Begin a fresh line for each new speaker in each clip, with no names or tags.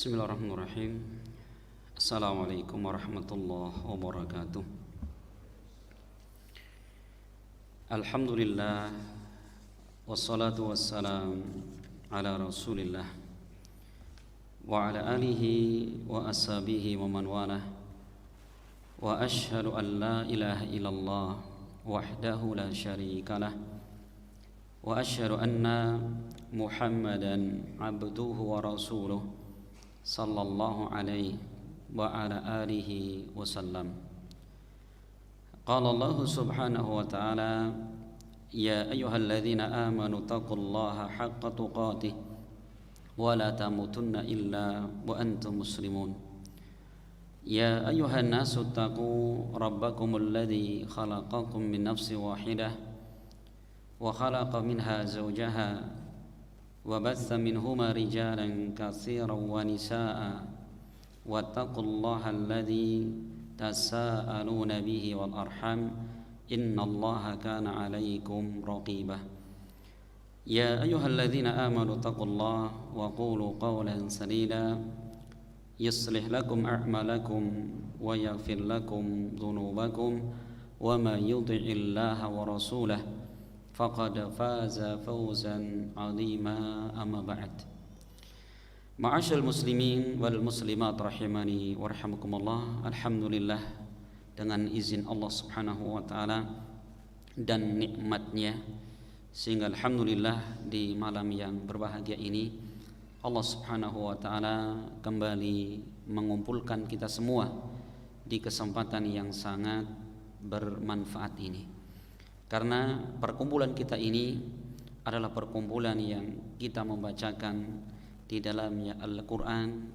Bismillahirrahmanirrahim. Assalamualaikum warahmatullahi wabarakatuh. Alhamdulillah, wassalatu wassalam ala rasulillah wa ala alihi wa ashabihi wa man walah. Wa ashhadu an la ilaha illallah wahdahu la syarikalah wa ashhadu anna Muhammadan abduhu wa rasuluh sallallahu alaihi wa ala alihi wasallam. Qala Allah subhanahu wa ta'ala, ya ayyuhalladzina amanu taqullaha haqqa tuqatih wa la tamutunna illa wa antum muslimun. Ya ayyuhan nasu taqu rabbakumul ladzi khalaqakum min nafsin wahidah wa khalaqa minha zawjaha وبث منهما رجالا كثيرا ونساء واتقوا الله الذي تساءلون به والأرحام إن الله كان عليكم رقيبا. يا أيها الذين آمنوا اتقوا الله وقولوا قولا سديدا يصلح لكم أعمالكم ويغفر لكم ذنوبكم وما يطع الله ورسوله faqad faza fawzan 'azima, amma ba'd. Ma'asyiral muslimin wal muslimat rahimani wa rahimakumullah. Alhamdulillah, dengan izin Allah Subhanahu wa taala dan nikmatnya, sehingga alhamdulillah di malam yang berbahagia ini Allah Subhanahu wa taala kembali mengumpulkan kita semua di kesempatan yang sangat bermanfaat ini. Karena perkumpulan kita ini adalah perkumpulan yang kita membacakan di dalamnya Al-Quran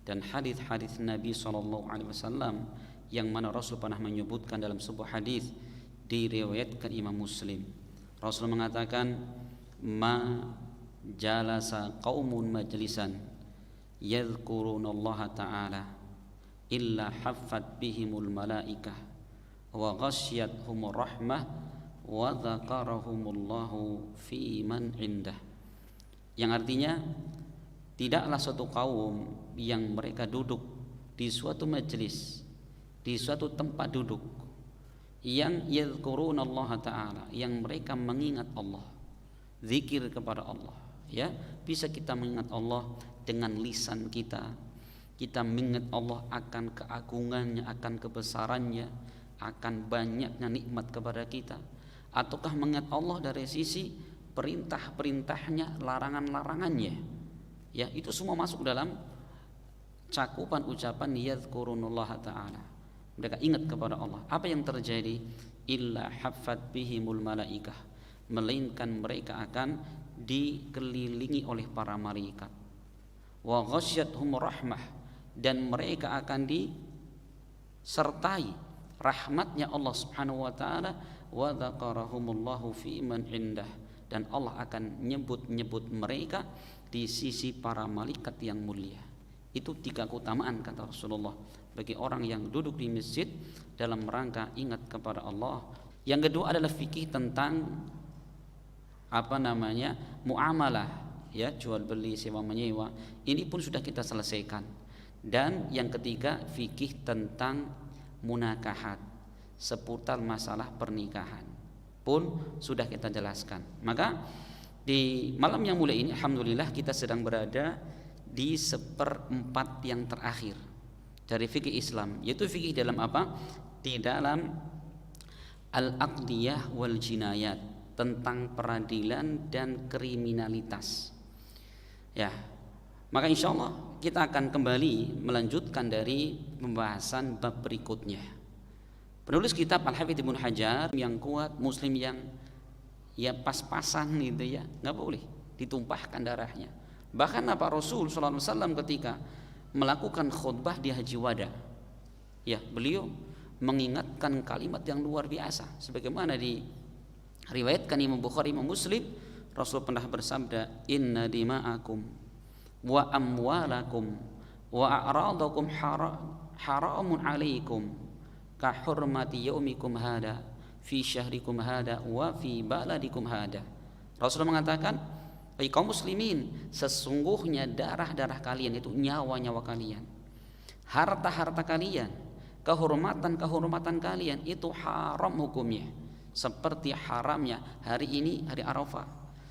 dan hadis-hadis Nabi SAW, yang mana Rasul pernah menyebutkan dalam sebuah hadis diriwayatkan Imam Muslim. Rasul mengatakan, ma jalasa qaumun majlisan yadhkurunallaha ta'ala illa haffat bihimul malaikah wa ghasyiyatuhumur rahmah wa dzakarahumullahu fi man indah. Yang artinya, tidaklah suatu kaum yang mereka duduk di suatu majelis, di suatu tempat duduk, yang yadhkurunallaha ta'ala, yang mereka mengingat Allah, zikir kepada Allah. Ya, bisa kita mengingat Allah dengan lisan kita. Kita mengingat Allah akan keagungannya, akan kebesarannya, akan banyaknya nikmat kepada kita. Ataukah mengingat Allah dari sisi perintah-perintahnya, larangan-larangannya. Ya, itu semua masuk dalam cakupan ucapan yadhkurunallaha ta'ala. Mereka ingat kepada Allah. Apa yang terjadi? Illa haffat bihimul malaikah, melainkan mereka akan dikelilingi oleh para malaikat. Wa ghasyiyatuhum rahmah, dan mereka akan disertai rahmatnya Allah Subhanahu wa taala. Wa dzakarahumullahu fi man indah, dan Allah akan nyebut-nyebut mereka di sisi para malaikat yang mulia. Itu 3 keutamaan, kata Rasulullah, bagi orang yang duduk di masjid dalam rangka ingat kepada Allah. Yang kedua adalah fikih tentang muamalah, ya, jual beli, sewa menyewa. Ini pun sudah kita selesaikan. Dan yang ketiga, fikih tentang munakahat, seputar masalah pernikahan pun sudah kita jelaskan. Maka di malam yang mulia ini alhamdulillah kita sedang berada di 1/4 yang terakhir dari fikih Islam, yaitu fikih dalam apa? Di dalam al-aqdiyah wal jinayat, tentang peradilan dan kriminalitas. Ya, maka insyaallah kita akan kembali melanjutkan dari pembahasan bab berikutnya. Penulis kitab Al-Hafidz Ibnu Hajar yang kuat, muslim yang ya pas-pasan gitu ya, nggak boleh ditumpahkan darahnya. Bahkan apa Rasul SAW ketika melakukan khutbah di Haji Wada, ya, beliau mengingatkan kalimat yang luar biasa, sebagaimana diriwayatkan Imam Bukhari, Imam Muslim. Rasul pernah bersabda, inna dima'akum wa amwalakum wa a'radakum haramun alaikum ka hurmati yaumikum hada fi syahrikum hada wa fi baladikum hada. Rasulullah mengatakan, Bagi kaum muslimin, sesungguhnya darah-darah kalian itu nyawa-nyawa kalian, harta-harta kalian, kehormatan-kehormatan kalian itu haram hukumnya. Seperti haramnya hari ini hari Arafah,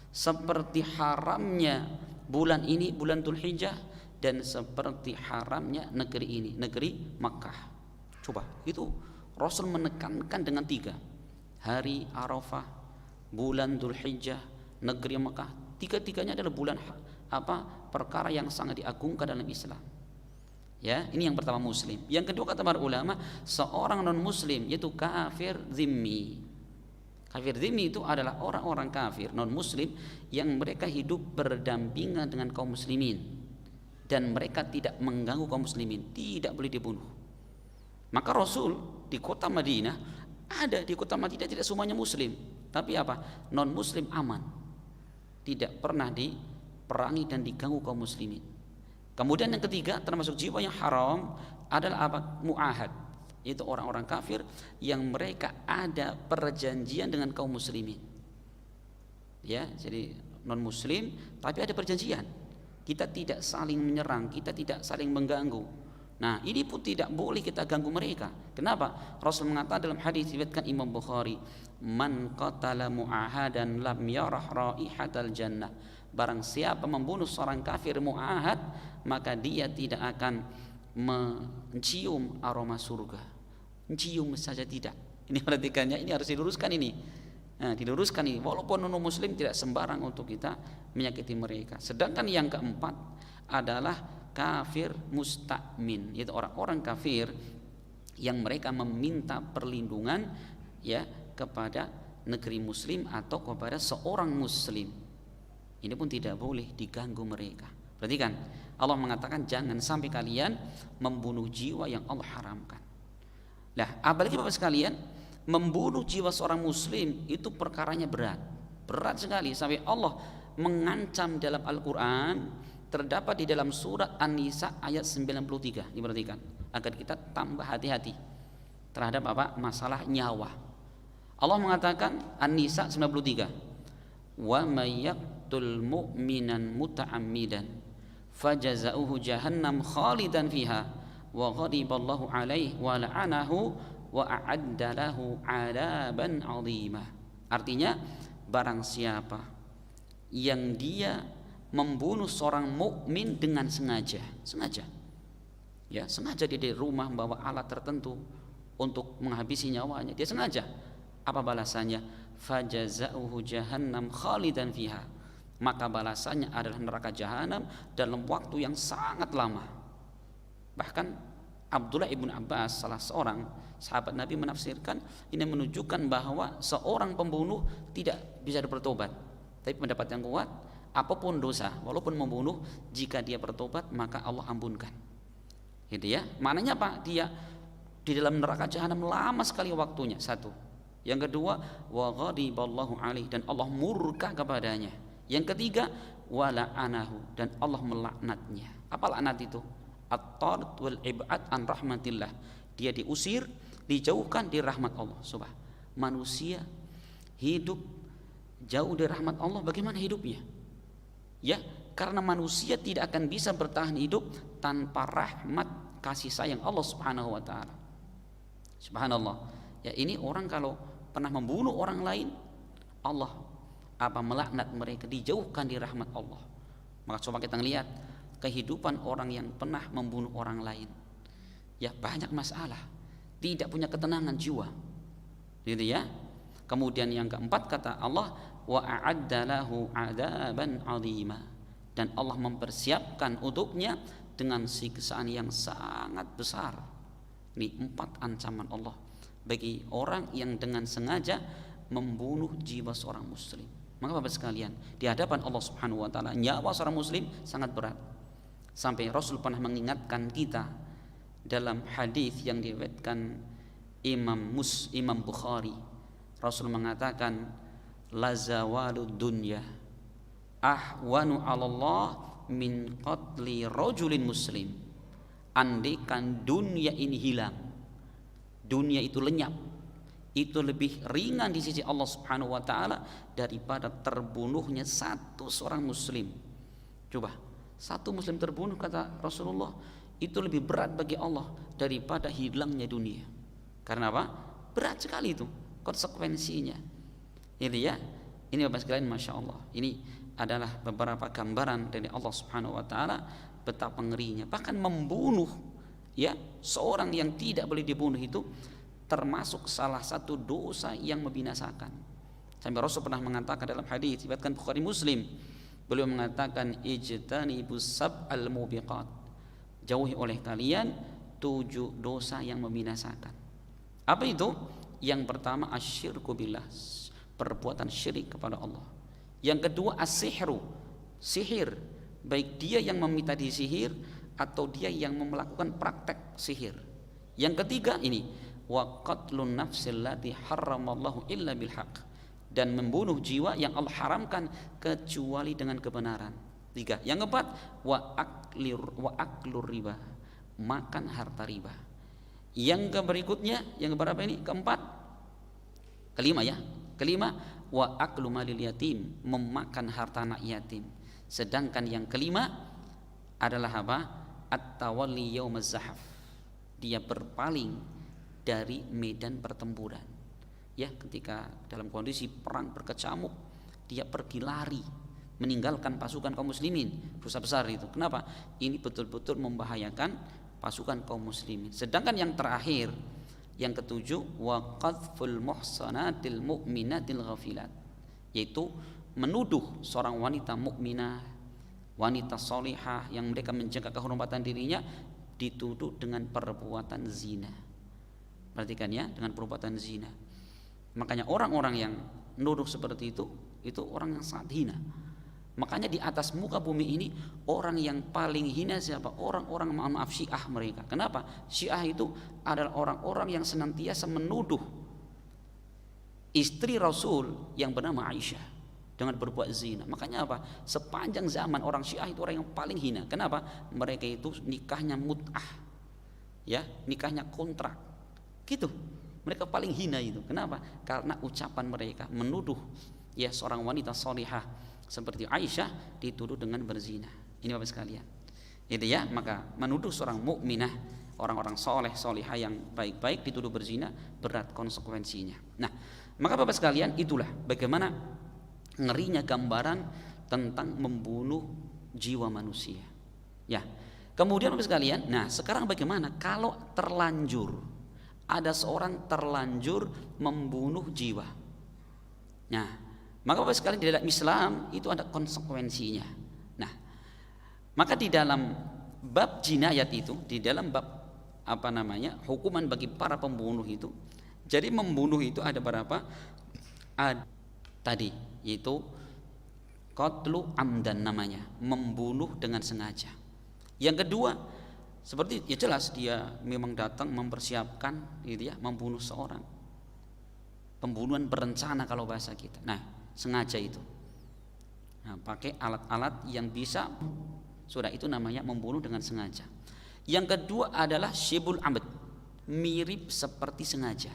seperti haramnya bulan ini bulan Dzulhijjah, dan seperti haramnya negeri ini negeri Makkah. Coba itu Rasul menekankan dengan 3: hari Arafah, bulan Dzulhijjah, negeri Makkah. Tiga-tiganya adalah bulan perkara yang sangat diagungkan dalam Islam. Ya, ini yang pertama muslim. Yang kedua kata para ulama, seorang non muslim yaitu kafir zimmi. Kafir zimmi itu adalah orang-orang kafir non muslim yang mereka hidup berdampingan dengan kaum muslimin dan mereka tidak mengganggu kaum muslimin, tidak boleh dibunuh. Maka Rasul di kota Madinah, di kota Madinah tidak semuanya muslim, tapi non muslim aman, tidak pernah diperangi dan diganggu kaum muslimin. Kemudian yang ketiga termasuk jiwa yang haram adalah muahad, yaitu orang-orang kafir yang mereka ada perjanjian dengan kaum muslimin. Ya, jadi non muslim tapi ada perjanjian. Kita tidak saling menyerang, kita tidak saling mengganggu. Nah, ini pun tidak boleh kita ganggu mereka. Kenapa? Rasul mengatakan dalam hadis riwayatkan Imam Bukhari, "Man qatala mu'ahadan lam yarah raihatal jannah." Barang siapa membunuh seorang kafir mu'ahad, maka dia tidak akan mencium aroma surga. Mencium saja tidak. Ini perhatikannya, ini harus diluruskan ini. Nah, diluruskan ini. Walaupun non muslim tidak sembarang untuk kita menyakiti mereka. Sedangkan yang keempat adalah kafir musta'min, yaitu orang-orang kafir yang mereka meminta perlindungan ya kepada negeri muslim atau kepada seorang muslim. Ini pun tidak boleh diganggu mereka. Perhatikan, Allah mengatakan jangan sampai kalian membunuh jiwa yang Allah haramkan. Nah, apalagi Bapak sekalian, membunuh jiwa seorang muslim itu perkaranya berat sekali, sampai Allah mengancam dalam Al-Quran. Terdapat di dalam surat An-Nisa ayat 93. Diperhatikan agar kita tambah hati-hati terhadap masalah nyawa. Allah mengatakan An-Nisa 93, "Wa may yaqtul mu'minan muta'ammidan fajaza'uhu jahannam khalidan fiha wa ghadiballahu alaihi wa la'anahu wa a'adda lahu 'adaban 'azima." Artinya, barang siapa yang dia membunuh seorang mukmin dengan sengaja, ya, sengaja dia dari rumah membawa alat tertentu untuk menghabisi nyawanya, dia sengaja. Apa balasannya? Fajaza'uhu jahannam khalidan fiha, maka balasannya adalah neraka jahanam dalam waktu yang sangat lama. Bahkan Abdullah ibn Abbas, salah seorang sahabat Nabi, menafsirkan ini menunjukkan bahwa seorang pembunuh tidak bisa bertobat. Tapi pendapat yang kuat, apapun dosa, walaupun membunuh, jika dia bertobat maka Allah ampunkan. Gitu ya. Maknanya dia di dalam neraka jahanam lama sekali waktunya. Satu. Yang kedua, wa ghadiballahu alaihi, dan Allah murka kepadanya. Yang ketiga, wa la'anahu, dan Allah melaknatnya. Apa laknat itu? At-tard wal ib'ad an rahmatillah. Dia diusir, dijauhkan dari rahmat Allah. Manusia hidup jauh dari rahmat Allah, bagaimana hidupnya? Ya, karena manusia tidak akan bisa bertahan hidup tanpa rahmat kasih sayang Allah Subhanahu wa taala. Subhanallah. Ya, ini orang kalau pernah membunuh orang lain, Allah melaknat mereka, dijauhkan dari rahmat Allah. Maka coba kita lihat kehidupan orang yang pernah membunuh orang lain. Ya, banyak masalah, tidak punya ketenangan jiwa. Gitu ya. Kemudian yang keempat kata Allah, wa a'adda lahu 'adaban 'azima, dan Allah mempersiapkan untuknya dengan siksaan yang sangat besar. Ini 4 ancaman Allah bagi orang yang dengan sengaja membunuh jiwa seorang muslim. Maka Bapak sekalian, di hadapan Allah Subhanahu wa taala nyawa seorang muslim sangat berat. Sampai Rasul pernah mengingatkan kita dalam hadis yang diriwayatkan Imam Bukhari. Rasul mengatakan, la zawalud dunya ahwanu 'ala Allah min qatli rajulin muslim. Andaikan dunia ini hilang, dunia itu lenyap, itu lebih ringan di sisi Allah Subhanahu wa taala daripada terbunuhnya satu seorang muslim. Coba, satu muslim terbunuh kata Rasulullah itu lebih berat bagi Allah daripada hilangnya dunia. Karena apa? Berat sekali itu konsekuensinya. Itu ya. Ini Bapak sekalian, Masya Allah. Ini adalah beberapa gambaran dari Allah Subhanahu wa taala betapa ngerinya. Bahkan membunuh ya seorang yang tidak boleh dibunuh itu termasuk salah satu dosa yang membinasakan. Sampai Rasul pernah mengatakan dalam hadis riwayat Bukhari Muslim, beliau mengatakan ijtanibus sab'al mubiqat, jauhi oleh kalian 7 dosa yang membinasakan. Apa itu? Yang pertama asyirku billah, perbuatan syirik kepada Allah. Yang kedua as-sihru, sihir, baik dia yang meminta disihir atau dia yang melakukan praktek sihir. Yang ketiga ini wa qatlun nafsil lati haramallahu illa bil haq, dan membunuh jiwa yang Allah haramkan kecuali dengan kebenaran. 3. Yang keempat wa aklur riba, makan harta riba. Yang berikutnya yang berapa ini? Kelima ya. Kelima wa aklu malil yatim, memakan harta anak yatim. Sedangkan yang kelima adalah apa? At-tawalli yaumaz zahaf, dia berpaling dari medan pertempuran. Ya, ketika dalam kondisi perang berkecamuk, dia pergi lari, meninggalkan pasukan kaum muslimin. Dosa besar itu. Kenapa? Ini betul-betul membahayakan pasukan kaum muslimin. Sedangkan yang terakhir, yang ketujuh, wa qadful muhsanatil mu'minatil ghafilat, yaitu menuduh seorang wanita mukminah, wanita solihah yang mereka menjaga kehormatan dirinya, dituduh dengan perbuatan zina. Perhatikan ya, dengan perbuatan zina. Makanya orang-orang yang nuduh seperti itu orang yang sangat hina. Makanya di atas muka bumi ini orang yang paling hina siapa? Orang-orang maaf Syiah mereka. Kenapa? Syiah itu adalah orang-orang yang senantiasa menuduh istri Rasul yang bernama Aisyah dengan berbuat zina. Makanya apa? Sepanjang zaman orang Syiah itu orang yang paling hina. Kenapa? Mereka itu nikahnya mut'ah, ya, nikahnya kontrak. Gitu, mereka paling hina itu. Kenapa? Karena ucapan mereka menuduh ya seorang wanita solihah seperti Aisyah dituduh dengan berzina. Ini Bapak sekalian, itu ya. Maka menuduh seorang mukminah, orang-orang soleh solihah yang baik-baik dituduh berzina, berat konsekuensinya. Nah, maka Bapak sekalian, itulah bagaimana ngerinya gambaran tentang membunuh jiwa manusia. Ya, kemudian Bapak sekalian, nah sekarang bagaimana kalau terlanjur ada seorang terlanjur membunuh jiwa? Nah, maka Bapak sekalian, di dalam Islam itu ada konsekuensinya. Nah, maka di dalam bab jinayat itu, di dalam bab hukuman bagi para pembunuh itu, jadi membunuh itu ada berapa? Ada tadi, yaitu qatlu amdan namanya, membunuh dengan sengaja. Yang kedua, seperti ya jelas dia memang datang mempersiapkan gitu ya, membunuh seorang, pembunuhan berencana kalau bahasa kita. Nah, sengaja itu. Nah, pakai alat-alat yang bisa, sudah itu namanya membunuh dengan sengaja. Yang kedua adalah syibul amd, mirip seperti sengaja.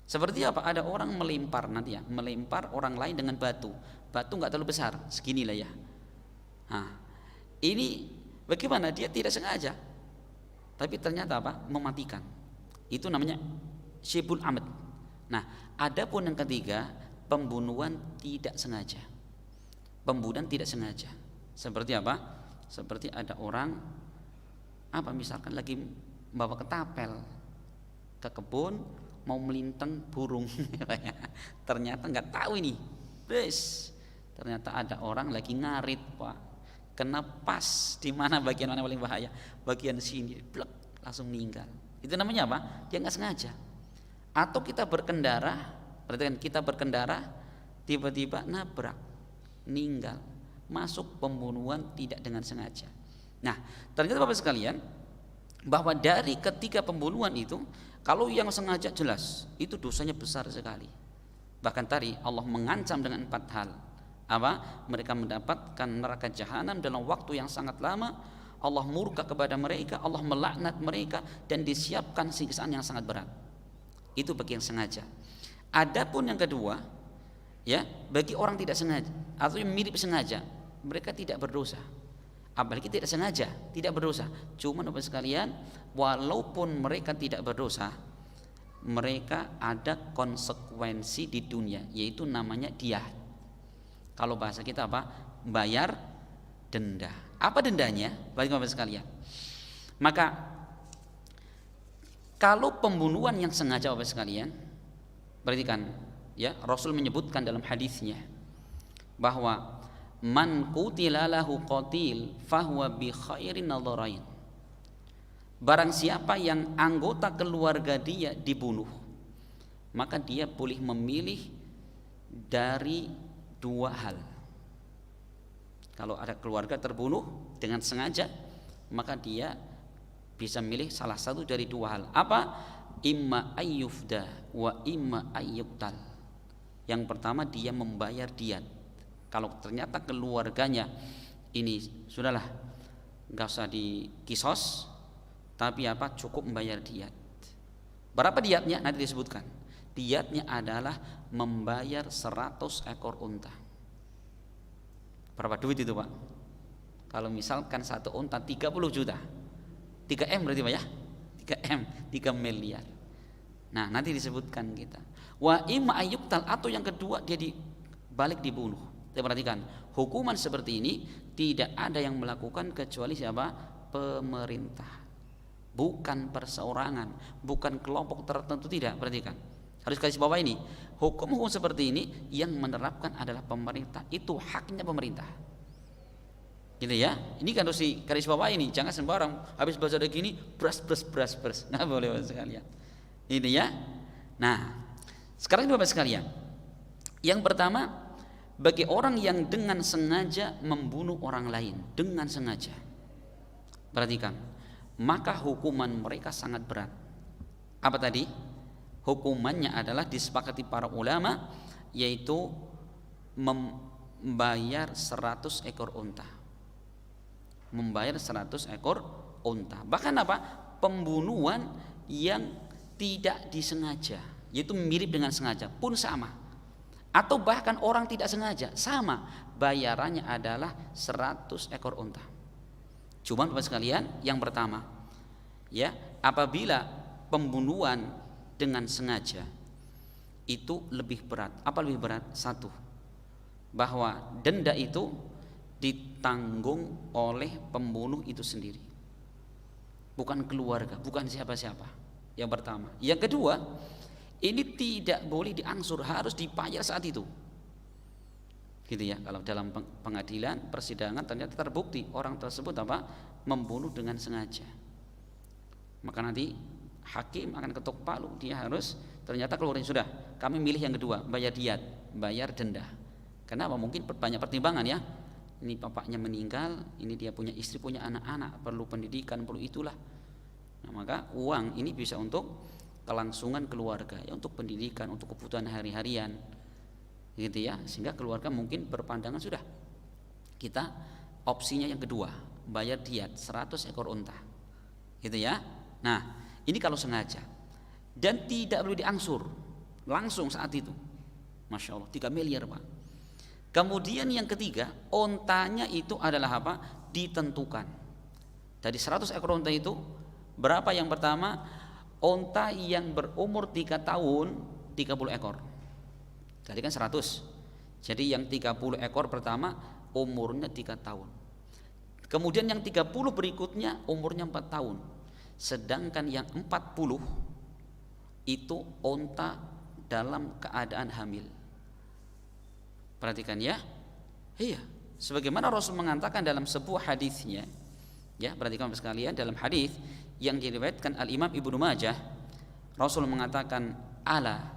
Seperti apa? Ada orang melempar nanti ya, melempar orang lain dengan batu. Batu nggak terlalu besar, seginilah ya. Nah, ini bagaimana? Dia tidak sengaja, tapi ternyata apa? Mematikan. Itu namanya syibul amd. Nah, adapun yang ketiga, pembunuhan tidak sengaja. Pembunuhan tidak sengaja. Seperti apa? Seperti ada orang misalkan lagi bawa ketapel ke kebun, mau melintang burung, ternyata nggak tahu ini, ternyata ada orang lagi ngarit, Pak, kena pas di mana, bagian mana paling bahaya, bagian sini, blek, langsung meninggal. Itu namanya apa? Dia nggak sengaja. Atau kita berkendara, perhatikan, kita berkendara tiba-tiba nabrak, meninggal, masuk pembunuhan tidak dengan sengaja. Nah, ternyata Bapak sekalian, bahwa dari ketiga pembunuhan itu, kalau yang sengaja jelas itu dosanya besar sekali. Bahkan tadi Allah mengancam dengan 4 hal. Apa? Mereka mendapatkan neraka jahanam dalam waktu yang sangat lama. Allah murka kepada mereka, Allah melaknat mereka, dan disiapkan siksaan yang sangat berat. Itu bagi yang sengaja. Adapun yang kedua, ya, bagi orang tidak sengaja atau yang mirip sengaja, mereka tidak berdosa. Apalagi tidak sengaja, tidak berdosa. Cuman Bapak sekalian, walaupun mereka tidak berdosa, mereka ada konsekuensi di dunia, yaitu namanya diyah. Kalau bahasa kita apa? Bayar denda. Apa dendanya? Bagi Bapak sekalian. Maka kalau pembunuhan yang sengaja Bapak sekalian, perhatikan ya, Rasul menyebutkan dalam hadisnya bahwa man qutila lahu qatil fahuwa bi khairin nadharain. Barang siapa yang anggota keluarga dia dibunuh, maka dia boleh memilih dari dua hal. Kalau ada keluarga terbunuh dengan sengaja, maka dia bisa milih salah satu dari dua hal. Apa? Imma ayyufda wa imma ayyuqtal. Yang pertama, dia membayar diat. Kalau ternyata keluarganya ini sudahlah, nggak usah dikisos, tapi apa, cukup membayar diat. Berapa diatnya? Nanti disebutkan. Diatnya adalah membayar 100 ekor unta. Berapa duit itu Pak? Kalau misalkan satu unta 30 juta, 3M berarti Pak ya? 3M, 3 miliar. Nah nanti disebutkan kita. Wa imma ayyuqtal, atau yang kedua dia dibalik dibunuh. Kita perhatikan, hukuman seperti ini tidak ada yang melakukan kecuali siapa? Pemerintah. Bukan perseorangan, bukan kelompok tertentu, tidak. Perhatikan, harus kasih bawah ini. Hukum-hukum seperti ini yang menerapkan adalah pemerintah. Itu haknya pemerintah. Gitu ya. Ini kan harus di garis bawah ini. Jangan sembarang habis baca ada gini bras. Nggak boleh Bapak sekalian. Ini ya. Nah, sekarang Bapak sekalian, yang pertama, bagi orang yang dengan sengaja membunuh orang lain, dengan sengaja, perhatikan, maka hukuman mereka sangat berat. Apa tadi? Hukumannya adalah disepakati para ulama, yaitu membayar 100 ekor unta. Membayar 100 ekor unta. Bahkan apa? Pembunuhan yang tidak disengaja, yaitu mirip dengan sengaja pun sama. Atau bahkan orang tidak sengaja, sama, bayarannya adalah 100 ekor unta. Cuma Bapak sekalian, yang pertama, ya, apabila pembunuhan dengan sengaja itu lebih berat. Apa lebih berat? Satu, bahwa denda itu ditanggung oleh pembunuh itu sendiri, bukan keluarga, bukan siapa-siapa. Yang pertama. Yang kedua, ini tidak boleh diangsur, harus dibayar saat itu. Gitu ya. Kalau dalam pengadilan, persidangan ternyata terbukti orang tersebut apa? Membunuh dengan sengaja. Maka nanti hakim akan ketuk palu, dia harus ternyata keluarnya sudah, kami milih yang kedua, bayar diat, bayar denda. Kenapa? Mungkin banyak pertimbangan ya. Ini bapaknya meninggal, ini dia punya istri, punya anak-anak, perlu pendidikan, perlu itulah. Nah, maka uang ini bisa untuk kelangsungan keluarga, ya, untuk pendidikan, untuk kebutuhan hari-harian, gitu ya. Sehingga keluarga mungkin berpandangan sudah, kita opsinya yang kedua, bayar diat 100 ekor unta, gitu ya. Nah ini kalau sengaja, dan tidak perlu diangsur, langsung saat itu. Masya Allah, 3 miliar Pak. Kemudian yang ketiga, untanya itu adalah apa? Ditentukan. Dari 100 ekor unta itu berapa? Yang pertama, unta yang berumur 3 tahun 30 ekor. Tadi kan 100. Jadi yang 30 ekor pertama umurnya 3 tahun. Kemudian yang 30 berikutnya umurnya 4 tahun. Sedangkan yang 40 itu unta dalam keadaan hamil. Perhatikan ya. Iya, sebagaimana Rasul mengatakan dalam sebuah hadisnya, ya, perhatikan sekalian, dalam hadis yang diriwayatkan Al-Imam Ibnu Majah, Rasul mengatakan, ala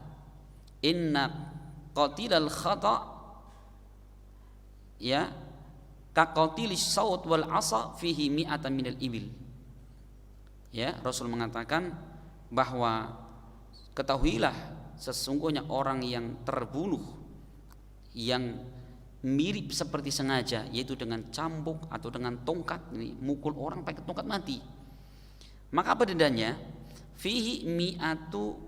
inna qatilal khata ya ka qatilis saut wal asa fihi mi'atan minal ibil. Ya, Rasul mengatakan bahwa ketahuilah sesungguhnya orang yang terbunuh yang mirip seperti sengaja, yaitu dengan cambuk atau dengan tongkat, ini mukul orang pakai tongkat mati, maka apa dendanya? Fihi mi'atu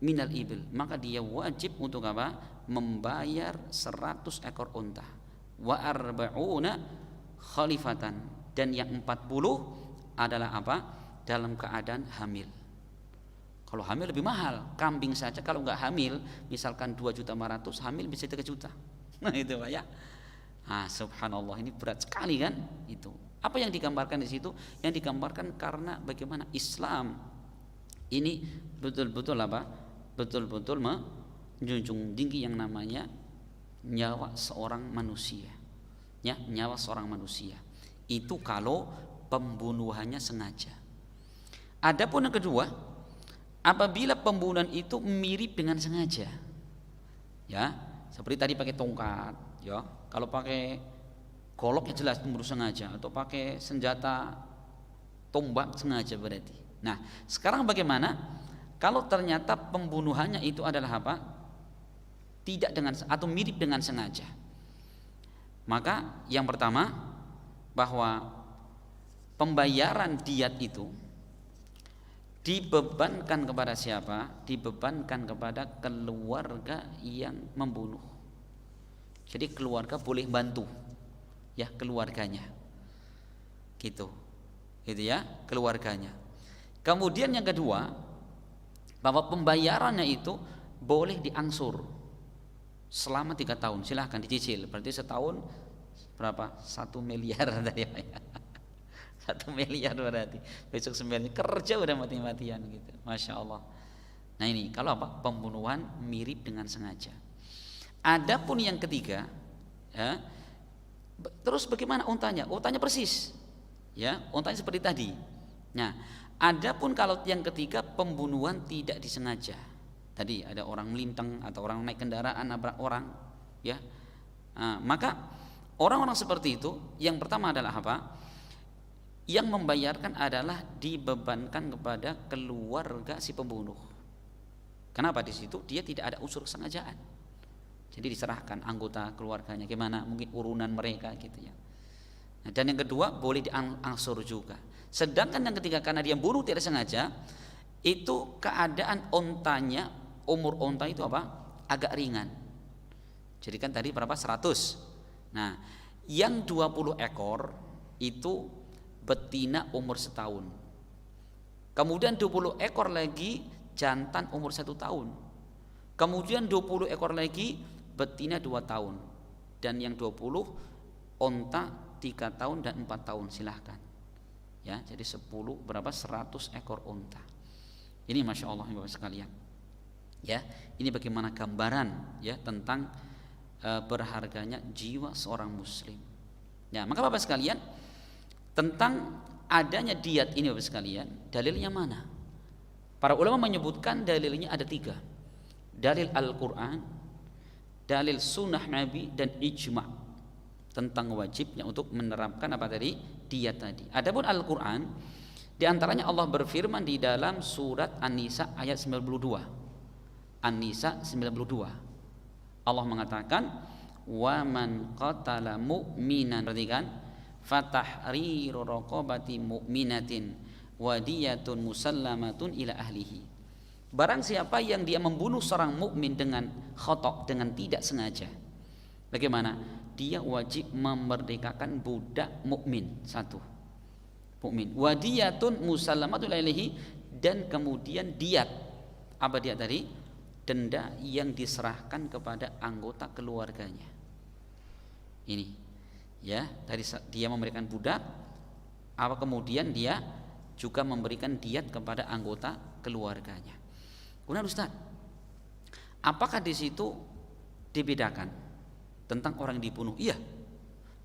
minal ibil, maka dia wajib untuk apa? Membayar 100 ekor unta. Wa arba'una khalifatan, dan yang 40 adalah apa? Dalam keadaan hamil. Kalau hamil lebih mahal. Kambing saja kalau nggak hamil, misalkan 2.500.000, hamil bisa 3 juta. Nah itu Pak ya. Subhanallah, ini berat sekali kan? Itu. Apa yang digambarkan di situ? Yang digambarkan karena bagaimana Islam ini betul-betul apa? Betul-betul menjunjung tinggi yang namanya nyawa seorang manusia. Ya, nyawa seorang manusia. Itu kalau pembunuhannya sengaja. Adapun yang kedua, apabila pembunuhan itu mirip dengan sengaja, ya, seperti tadi pakai tongkat, ya, kalau pakai golok ya jelas pembunuh sengaja, atau pakai senjata tombak sengaja berarti. Nah, sekarang bagaimana kalau ternyata pembunuhannya itu adalah apa? Tidak dengan atau mirip dengan sengaja. Maka yang pertama, bahwa pembayaran diat itu dibebankan kepada siapa? Dibebankan kepada keluarga yang membunuh. Jadi keluarga boleh bantu, ya, keluarganya, gitu ya, keluarganya. Kemudian yang kedua, bahwa pembayarannya itu boleh diangsur selama 3 tahun. Silahkan dicicil. Berarti setahun berapa? 1 miliar tadi ya. 1 miliar berarti. Besok 9 kerja udah mati-matian gitu. Masya Allah. Nah ini kalau apa? Pembunuhan mirip dengan sengaja. Adapun yang ketiga, ya, terus bagaimana untanya? Untanya persis, ya, untanya seperti tadi. Nah, adapun kalau yang ketiga pembunuhan tidak disengaja. Tadi ada orang melintang atau orang naik kendaraan nabrak orang, ya. Maka orang-orang seperti itu yang pertama adalah apa? Yang membayarkan adalah dibebankan kepada keluarga si pembunuh. Kenapa? Di situ dia tidak ada unsur kesengajaan. Jadi diserahkan anggota keluarganya, gimana mungkin urunan mereka gitu ya. Nah, dan yang kedua boleh diangsur juga. Sedangkan yang ketiga karena dia bunuh tidak sengaja, itu keadaan ontanya, umur onta itu apa? Agak ringan. Jadi kan tadi berapa? 100. Nah, yang 20 ekor itu betina umur 1 tahun. Kemudian 20 ekor lagi jantan umur 1 tahun. Kemudian 20 ekor lagi betina 2 tahun. Dan yang 20 onta 3 tahun dan 4 tahun, silahkan. Ya, jadi 10 berapa? 100 ekor onta. Ini Masya Allah Bapak sekalian. Ya, ini bagaimana gambaran ya tentang berharganya jiwa seorang muslim. Ya, maka Bapak sekalian, tentang adanya diat ini Bapak sekalian, dalilnya mana? Para ulama menyebutkan dalilnya ada 3. Dalil Al-Quran, dalil sunnah Nabi, dan ijma' tentang wajibnya untuk menerapkan apa tadi? Diat tadi. Adapun Al-Quran, diantaranya Allah berfirman di dalam surat An-Nisa ayat 92. An-Nisa 92. Allah mengatakan, wa man qatala mu'minan, perhatikan, fatahriru raqabati mu'minatin wadiyatun musallamatun ila ahlihi. Barang siapa yang dia membunuh seorang mukmin dengan khata', dengan tidak sengaja, bagaimana? Dia wajib memerdekakan budak mukmin 1. Mukmin. Wadiyatun musallamatun ila ahlihi, dan kemudian diat. Apa diat tadi? Denda yang diserahkan kepada anggota keluarganya. Ini ya, tadi dia memberikan budak, apa kemudian dia juga memberikan diat kepada anggota keluarganya. Kemudian Ustaz, apakah di situ dibedakan tentang orang yang dibunuh? Iya.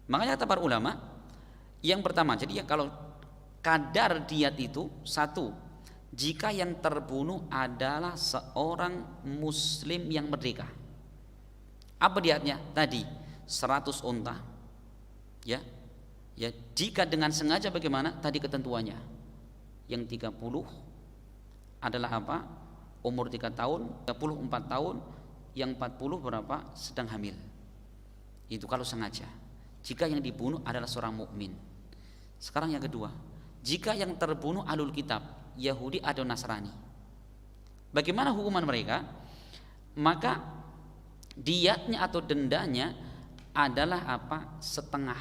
Makanya kata para ulama, yang pertama, jadi ya kalau kadar diat itu 1, jika yang terbunuh adalah seorang muslim yang merdeka. Apa diatnya? Tadi 100 unta. Ya. Ya, jika dengan sengaja bagaimana? Tadi ketentuannya. Yang 30 adalah apa? Umur 3 tahun, 34 tahun, yang 40 berapa? Sedang hamil. Itu kalau sengaja. Jika yang dibunuh adalah seorang mukmin. Sekarang yang kedua, jika yang terbunuh ahlul kitab, Yahudi atau Nasrani, Bagaimana hukuman mereka? Maka diyatnya atau dendanya adalah apa? Setengah.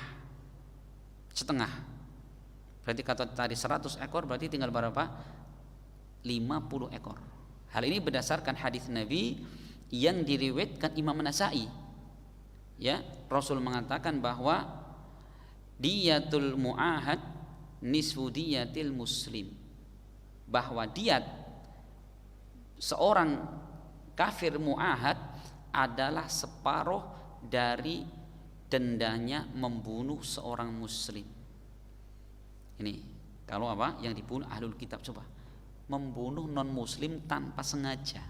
Berarti kata tadi 100 ekor berarti tinggal berapa? 50 ekor. Hal ini berdasarkan hadis Nabi yang diriwayatkan Imam Nasai. Ya, Rasul mengatakan bahwa diyatul mu'ahad nisfu diyatil muslim. Bahwa diat seorang kafir mu'ahad adalah separuh dari dendanya membunuh seorang muslim. Ini kalau apa yang dibunuh ahlul kitab, coba membunuh non muslim tanpa sengaja,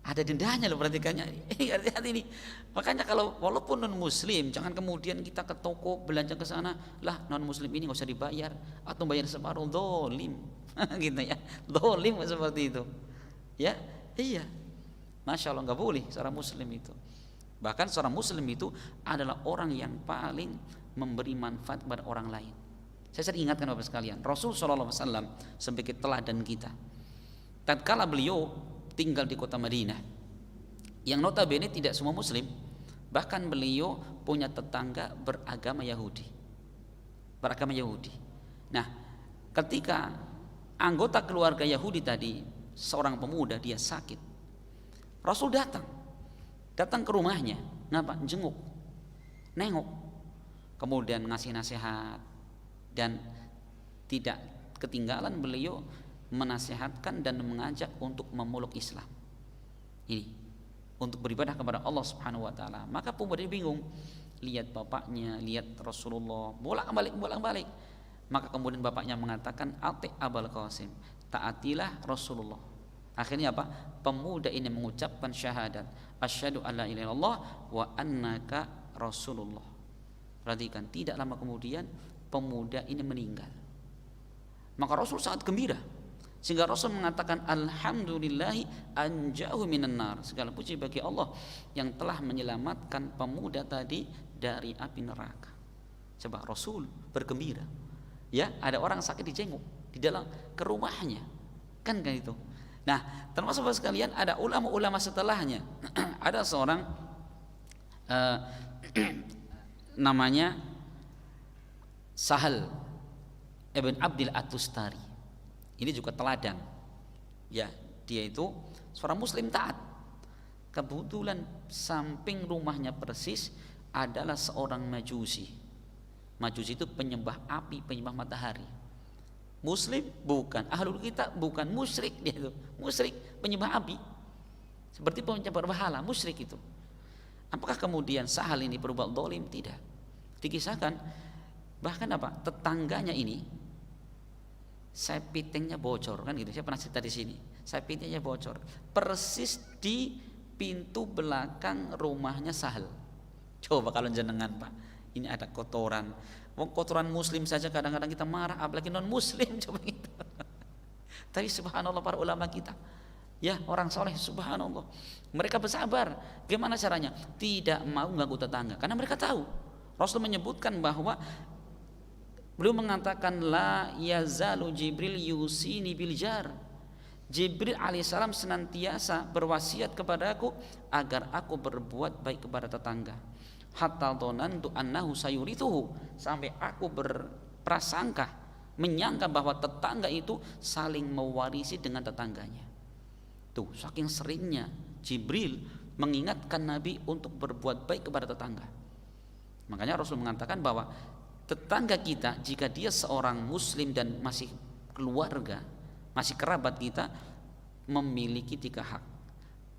ada dendanya loh, perhatikannya. Ini hati-hati ini. Makanya kalau walaupun non muslim, jangan kemudian kita ke toko belanja ke sana, lah non muslim ini nggak usah dibayar atau bayar separuh, dolim gitu ya, dolim seperti itu ya. Iya, masya Allah, nggak boleh seorang muslim itu. Bahkan seorang muslim itu adalah orang yang paling memberi manfaat kepada orang lain. Saya sering ingatkan Bapak sekalian, Rasul SAW sebagai teladan kita. Tatkala beliau tinggal di kota Madinah, yang notabene tidak semua muslim, bahkan beliau punya tetangga beragama Yahudi. Nah, ketika anggota keluarga Yahudi tadi, seorang pemuda dia sakit, Rasul datang ke rumahnya, ngapa? Jenguk, nengok, kemudian ngasih nasihat. Dan tidak ketinggalan beliau menasihatkan dan mengajak untuk memeluk Islam ini, untuk beribadah kepada Allah Subhanahu wa taala. Maka pemuda bingung, lihat bapaknya, lihat Rasulullah, bolak-balik. Maka kemudian bapaknya mengatakan, ati Abul Qasim, taatilah Rasulullah. Akhirnya apa? Pemuda ini mengucapkan syahadat, asyhadu alla ilaha illallah wa annaka Rasulullah. Perhatikan, tidak lama kemudian pemuda ini meninggal. Maka Rasul sangat gembira, sehingga Rasul mengatakan, alhamdulillahi anjahu minan nar, segala puji bagi Allah yang telah menyelamatkan pemuda tadi dari api neraka. Coba Rasul bergembira, ya, ada orang sakit dijenguk di dalam ke rumahnya, kan itu. Nah, termasuk Bapak sekalian, ada ulama-ulama setelahnya. Ada seorang namanya Sahal Ibn Abdil At-Tustari. Ini juga teladan. Ya, dia itu seorang muslim taat. Kebetulan samping rumahnya persis adalah seorang majusi. Majusi itu penyembah api, penyembah matahari. Muslim bukan, ahlul kitab bukan, musyrik dia itu. Musyrik, penyembah api. Seperti penyembah berhala, musyrik itu. Apakah kemudian Sahal ini berbuat zalim? Tidak. Dikisahkan bahkan apa? Tetangganya ini sepitingnya bocor, kan gitu. Saya pernah cerita di sini. Sepitingnya bocor persis di pintu belakang rumahnya Sahal. Coba kalau jenengan Pak, ini ada kotoran. Kotoran muslim saja kadang-kadang kita marah, apalagi non muslim, coba gitu. Tapi subhanallah para ulama kita, ya, orang soleh, subhanallah, mereka bersabar. Gimana caranya? Tidak mau ganggu tetangga, karena mereka tahu Rasul menyebutkan bahwa beliau mengatakan, la yazalu Jibril yusini bil jar. Jibril alaihissalam senantiasa berwasiat kepadaku agar aku berbuat baik kepada tetangga. Hatta dhanantu annahu sayurituhu, sampai aku berprasangka, menyangka bahwa tetangga itu saling mewarisi dengan tetangganya. Tuh, saking seringnya Jibril mengingatkan Nabi untuk berbuat baik kepada tetangga. Makanya Rasul mengatakan bahwa tetangga kita, jika dia seorang muslim dan masih keluarga, masih kerabat kita, memiliki 3 hak.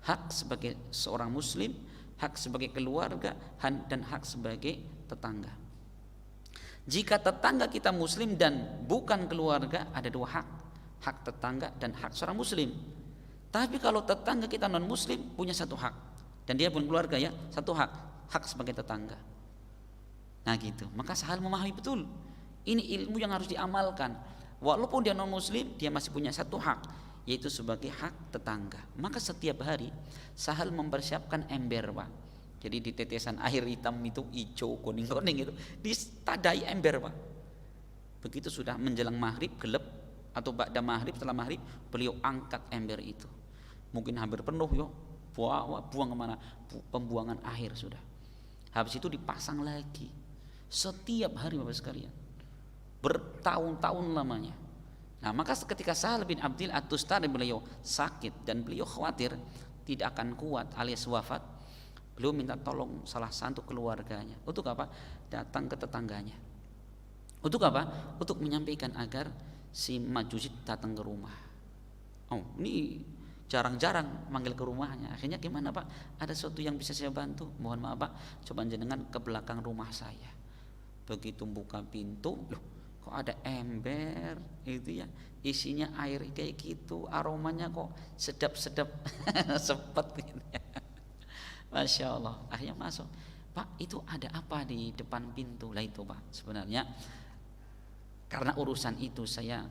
Hak sebagai seorang muslim, hak sebagai keluarga, dan hak sebagai tetangga. Jika tetangga kita muslim dan bukan keluarga, ada 2 hak. Hak tetangga dan hak seorang muslim. Tapi kalau tetangga kita non muslim, punya 1 hak, dan dia pun keluarga, ya, 1 hak, hak sebagai tetangga. Nah gitu, maka Sahal memahami betul, ini ilmu yang harus diamalkan. Walaupun dia non muslim, dia masih punya 1 hak, yaitu sebagai hak tetangga. Maka setiap hari Sahal mempersiapkan ember, Pak. Jadi di tetesan air hitam itu, hijau, kuning-kuning itu, ditadai ember, Pak. Begitu sudah menjelang maghrib, gelap, atau ba'da maghrib, setelah maghrib, beliau angkat ember itu. mungkin hampir penuh, yo buang kemana, pembuangan akhir sudah. Habis itu dipasang lagi setiap hari Bapak sekalian, bertahun-tahun lamanya. Nah maka ketika Sahal bin Abdil At-Tustari beliau sakit dan beliau khawatir tidak akan kuat alias wafat, beliau minta tolong salah satu keluarganya. Untuk apa? Datang ke tetangganya. Untuk apa? Untuk menyampaikan agar si Majusi datang ke rumah. Oh ini jarang-jarang manggil ke rumahnya. Akhirnya gimana Pak? Ada sesuatu yang bisa saya bantu? Mohon maaf Pak, coba jenengan ke belakang rumah saya. Begitu buka pintu, loh kok ada ember itu ya, isinya air kayak gitu, aromanya kok sedap-sedap sepet gitu ya. Masya Allah. Akhirnya masuk, Pak itu ada apa di depan pintu? Lah itu Pak, sebenarnya karena urusan itu saya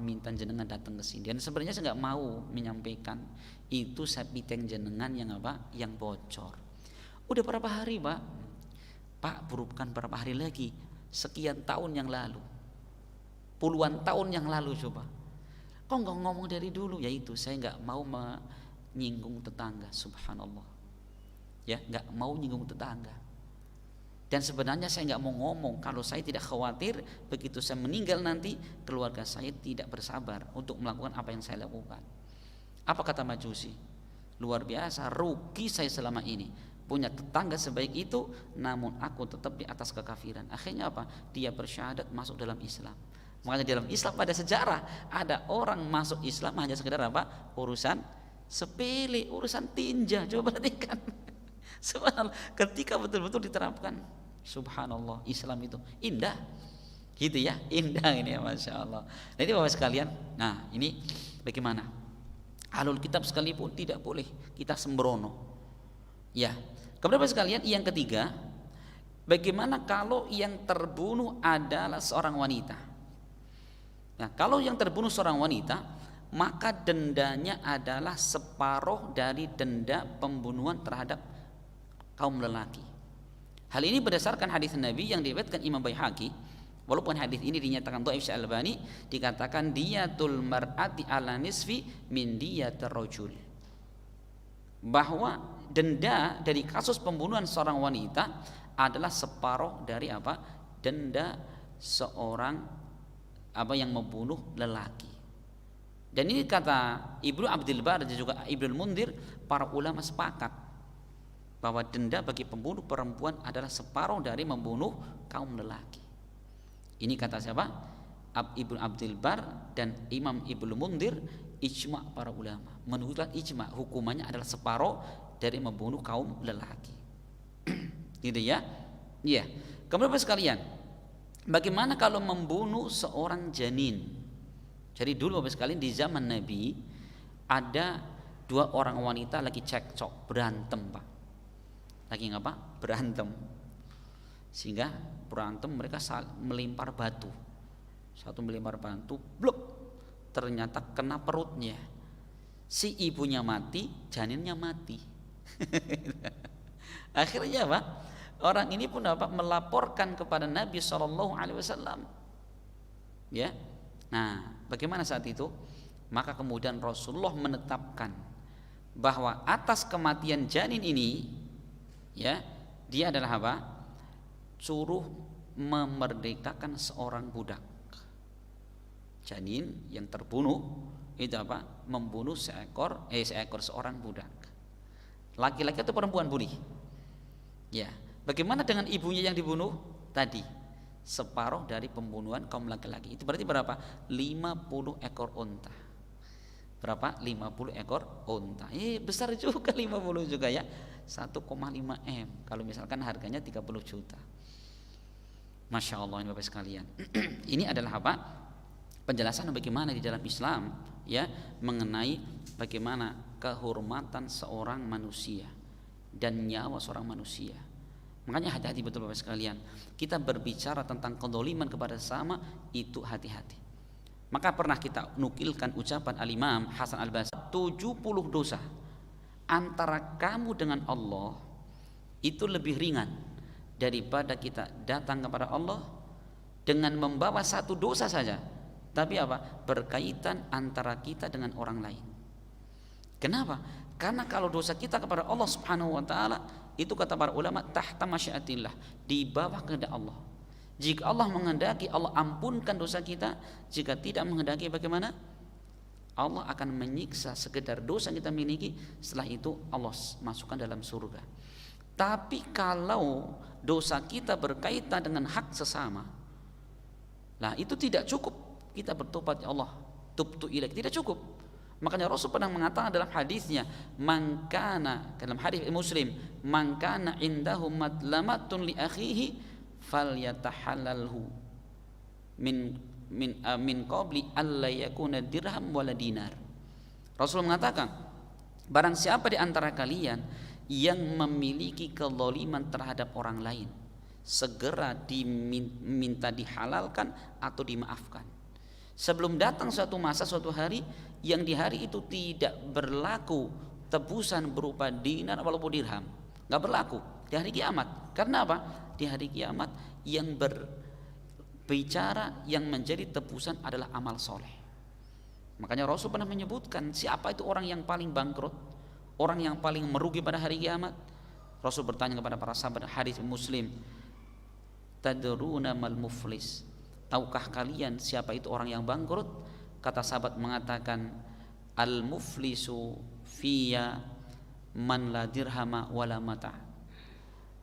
minta jenengan datang ke sini. Dan sebenarnya saya nggak mau menyampaikan itu sapiteng jenengan yang bocor. Udah berapa hari Pak, bukan berapa hari lagi, sekian tahun yang lalu, puluhan tahun yang lalu coba. Kok nggak ngomong dari dulu? Ya itu saya nggak mau menyinggung tetangga, subhanallah. Ya nggak mau nyinggung tetangga. Dan sebenarnya saya nggak mau ngomong kalau saya tidak khawatir begitu saya meninggal nanti keluarga saya tidak bersabar untuk melakukan apa yang saya lakukan. Apa kata Majusi? Luar biasa, rugi saya selama ini punya tetangga sebaik itu, namun aku tetap di atas kekafiran. Akhirnya apa? Dia bersyahadat masuk dalam Islam. Makanya dalam Islam pada sejarah ada orang masuk Islam hanya sekedar apa? Urusan sepele, urusan tinja. Coba perhatikan. Subhanallah, ketika betul-betul diterapkan, subhanallah, Islam itu indah, gitu ya, indah ini ya, masya Allah. Nah ini Bapak sekalian, nah ini bagaimana? Ahlul kitab sekalipun tidak boleh kita sembrono, ya. Kemudian Bapak sekalian, yang ketiga, bagaimana kalau yang terbunuh adalah seorang wanita? Nah kalau yang terbunuh seorang wanita, maka dendanya adalah separuh dari denda pembunuhan terhadap kaum lelaki. Hal ini berdasarkan hadis Nabi yang diriwayatkan Imam Baihaqi. Walaupun hadis ini dinyatakan dhaif Syekh Albani, dikatakan diyatul mar'ati ala nisfi min diyatir rajul. Bahwa denda dari kasus pembunuhan seorang wanita adalah separuh dari apa? Denda seorang yang membunuh lelaki. Dan ini kata Ibnu Abdul Bar dan juga Ibnu Mundir, para ulama sepakat bahwa denda bagi pembunuh perempuan adalah separuh dari membunuh kaum lelaki. Ini kata siapa? Ibnu Abdul Bar dan Imam Ibnu Mundir, ijma' para ulama. Menurut ijma' hukumannya adalah separuh dari membunuh kaum lelaki. Gitu ya? Iya. Kemudian Bapak sekalian, bagaimana kalau membunuh seorang janin? Jadi dulu Bapak sekalian di zaman Nabi ada dua orang wanita lagi cekcok, berantem Pak. Lagi ngapa? Berantem. Sehingga berantem mereka melempar batu. Satu melempar batu, blok. Ternyata kena perutnya. Si ibunya mati, janinnya mati. Akhirnya apa? Orang ini pun melaporkan kepada Nabi SAW. Ya. Nah, bagaimana saat itu? Maka kemudian Rasulullah menetapkan bahwa atas kematian janin ini, ya, dia adalah apa? Suruh memerdekakan seorang budak. Janin yang terbunuh itu apa? Membunuh seekor seorang budak. Laki-laki atau perempuan Budi? Ya. Bagaimana dengan ibunya yang dibunuh tadi? Separuh dari pembunuhan kaum laki-laki. Itu berarti berapa? 50 ekor unta. Berapa? 50 ekor unta. Besar juga 50 juga ya. 1,5 M. Kalau misalkan harganya 30 juta. Masya Allah ini Bapak sekalian. Ini adalah apa? Penjelasan bagaimana di dalam Islam ya mengenai bagaimana kehormatan seorang manusia dan nyawa seorang manusia. Makanya hati-hati betul Bapak sekalian. Kita berbicara tentang kedoliman kepada sesama itu hati-hati. Maka pernah kita nukilkan ucapan Al-Imam Hasan Al-Basri, 70 dosa antara kamu dengan Allah itu lebih ringan daripada kita datang kepada Allah dengan membawa satu dosa saja, tapi apa? Berkaitan antara kita dengan orang lain. Kenapa? Karena kalau dosa kita kepada Allah Subhanahu wa taala itu kata para ulama tahta masyiatillah, di bawah kehendak Allah. Jika Allah menghendaki, Allah ampunkan dosa kita. Jika tidak menghendaki, bagaimana? Allah akan menyiksa sekedar dosa yang kita miliki. Setelah itu Allah masukkan dalam surga. Tapi kalau dosa kita berkaitan dengan hak sesama, lah itu tidak cukup kita bertobat, ya Allah, tubtu ilaik, tidak cukup. Makanya Rasul pernah mengatakan dalam hadisnya, mangkana, dalam hadis Muslim, mangkana indahu madlamatun li akhihi falyatahallalhu min qabli alla yakuna dirham wala dinar. Rasul mengatakan, barang siapa di antara kalian yang memiliki kezaliman terhadap orang lain, segera diminta dihalalkan atau dimaafkan. Sebelum datang suatu masa, suatu hari yang di hari itu tidak berlaku tebusan berupa dinar walaupun dirham, nggak berlaku di hari kiamat. Karena apa? Di hari kiamat yang berbicara, yang menjadi tebusan adalah amal soleh. Makanya Rasul pernah menyebutkan siapa itu orang yang paling bangkrut, orang yang paling merugi pada hari kiamat. Rasul bertanya kepada para sahabat, hadis Muslim, tadruna mal muflis, tahukah kalian siapa itu orang yang bangkrut? Kata sahabat mengatakan, al muflisu fiya man la dirhama wala mata.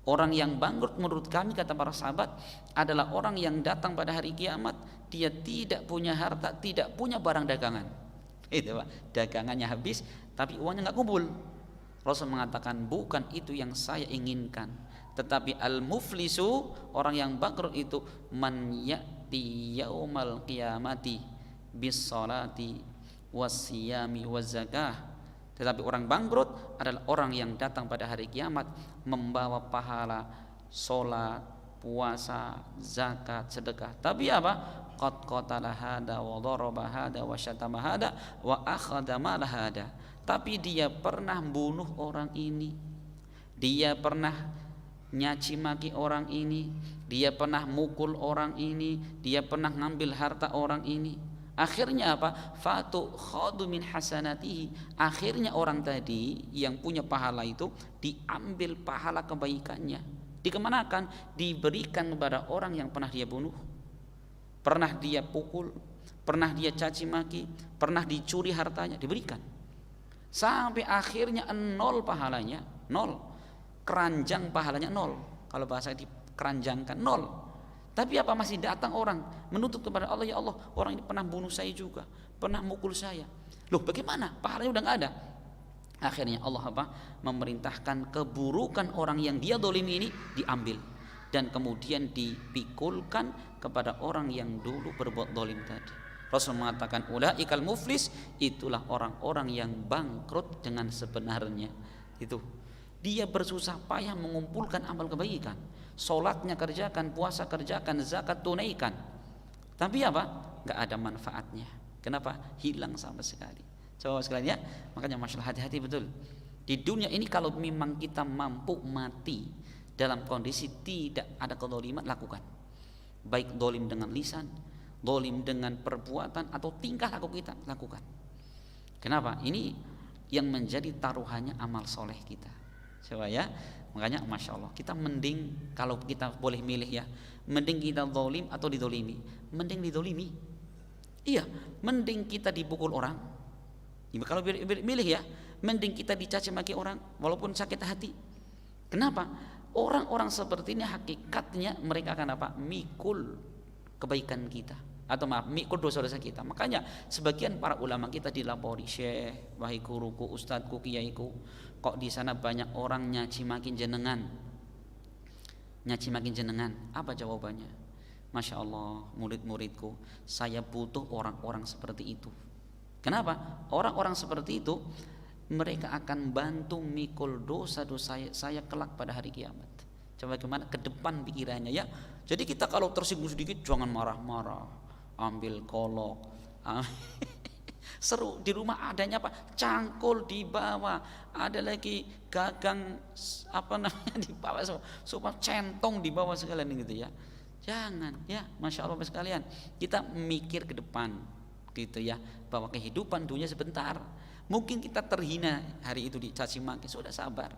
Orang yang bangkrut menurut kami, kata para sahabat, adalah orang yang datang pada hari kiamat, dia tidak punya harta, tidak punya barang dagangan. Itu Pak, dagangannya habis tapi uangnya nggak kumpul. Rasul mengatakan, bukan itu yang saya inginkan, tetapi al muflisu, orang yang bangkrut itu, man ya'ti yaumal qiyamati bis salati wassiyami wazzakah. Tetapi orang bangkrut adalah orang yang datang pada hari kiamat membawa pahala salat, puasa, zakat, sedekah. Tapi apa? Qad qatala hada wa daraba hada wa syatama hada wa akhadha mal hada. Tapi dia pernah bunuh orang ini, dia pernah nyaci maki orang ini, dia pernah mukul orang ini, dia pernah ngambil harta orang ini. Akhirnya apa? Fatu khadu min hasanatihi. Akhirnya orang tadi yang punya pahala itu diambil pahala kebaikannya, dikemanakan? Diberikan kepada orang yang pernah dia bunuh, pernah dia pukul, pernah dia caci maki, pernah dicuri hartanya, diberikan. Sampai akhirnya nol pahalanya, nol. Keranjang pahalanya nol. Kalau bahasa dikeranjangkan nol. Tapi apa, masih datang orang menuntut kepada Allah, ya Allah, orang ini pernah bunuh saya juga, pernah mukul saya. Loh, bagaimana? Pahalanya udah nggak ada. Akhirnya Allah apa? Memerintahkan keburukan orang yang dia dolimi ini diambil dan kemudian dipikulkan kepada orang yang dulu berbuat dolim tadi. Rasul mengatakan, ulaikal muflis, itulah orang-orang yang bangkrut dengan sebenarnya. Itu dia bersusah payah mengumpulkan amal kebaikan, solatnya kerjakan, puasa kerjakan, zakat tunaikan, tapi apa? Gak ada manfaatnya. Kenapa? Hilang sama sekali. Coba sekalian ya, makanya masalah hati-hati betul. Di dunia ini kalau memang kita mampu mati dalam kondisi tidak ada kezaliman, lakukan. Baik dolim dengan lisan, dolim dengan perbuatan, atau tingkah laku kita, lakukan. Kenapa? Ini yang menjadi taruhannya amal soleh kita. Coba ya, makanya masya Allah, kita mending, kalau kita boleh milih ya, mending kita zalim atau didolimi? Mending didolimi. Iya, mending kita dipukul orang. Kalau milih ya, mending kita dicaci maki orang walaupun sakit hati. Kenapa? Orang-orang seperti ini hakikatnya mereka akan apa? Mikul kebaikan kita, atau maaf, mikul dosa-dosa kita. Makanya sebagian para ulama kita dilapori, syekh, wahai guruku, ustadku, kiaiku, kok di sana banyak orang nyaci makin jenengan. Nyaci makin jenengan. Apa jawabannya? Masya Allah, murid-muridku, saya butuh orang-orang seperti itu. Kenapa? Orang-orang seperti itu mereka akan bantu mikul dosa-dosa saya kelak pada hari kiamat. Coba gimana ke depan pikirannya ya. Jadi kita kalau tersinggung sedikit jangan marah-marah, ambil kolok, seru. Di rumah adanya apa? Cangkul di bawah, ada lagi gagang apa namanya di bawah, supaya centong di bawah sekalian gitu ya. Jangan ya, masya Allah sekalian, kita mikir ke depan gitu ya, bahwa kehidupan dunia sebentar. Mungkin kita terhina hari itu dicaci maki, sudah sabar.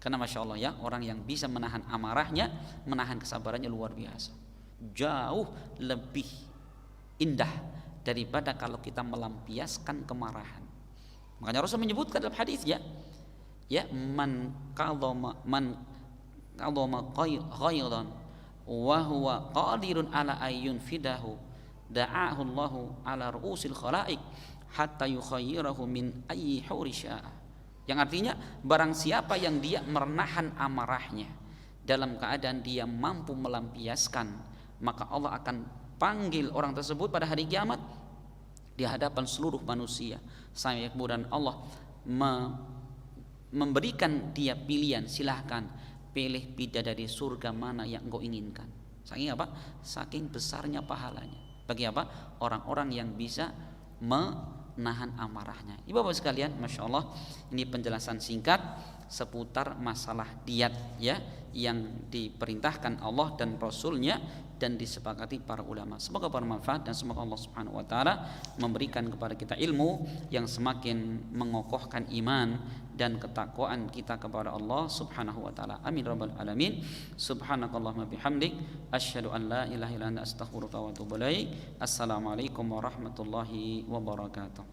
Karena Masya Allah ya, orang yang bisa menahan amarahnya, menahan kesabarannya luar biasa, jauh lebih indah daripada kalau kita melampiaskan kemarahan. Makanya Rasul menyebutkan dalam hadis ya, man qadama ghaidan wa huwa qadirun ala ayyun fidahu da'ahu Allahu ala ru'usil khalaiq hatta yukhayyirahu min ayyi huri syaa. Yang artinya barang siapa yang dia menahan amarahnya dalam keadaan dia mampu melampiaskan, maka Allah akan panggil orang tersebut pada hari kiamat di hadapan seluruh manusia, sampai kemudian Allah memberikan dia pilihan, silahkan pilih bidadari surga mana yang engkau inginkan. Saking apa? Saking besarnya pahalanya. Bagi apa? Orang-orang yang bisa menahan amarahnya. Ibu-bapak sekalian, Masya Allah, ini penjelasan singkat seputar masalah diat ya, yang diperintahkan Allah dan Rasulnya dan disepakati para ulama. Semoga bermanfaat dan semoga Allah Subhanahu wa taala memberikan kepada kita ilmu yang semakin mengokohkan iman dan ketakwaan kita kepada Allah Subhanahu wa taala. Amin rabbal alamin. Subhanakallahumma bihamdik asyhadu an la ilaha illa anta astaghfiruka wa atubu ilaik. Assalamualaikum warahmatullahi wabarakatuh.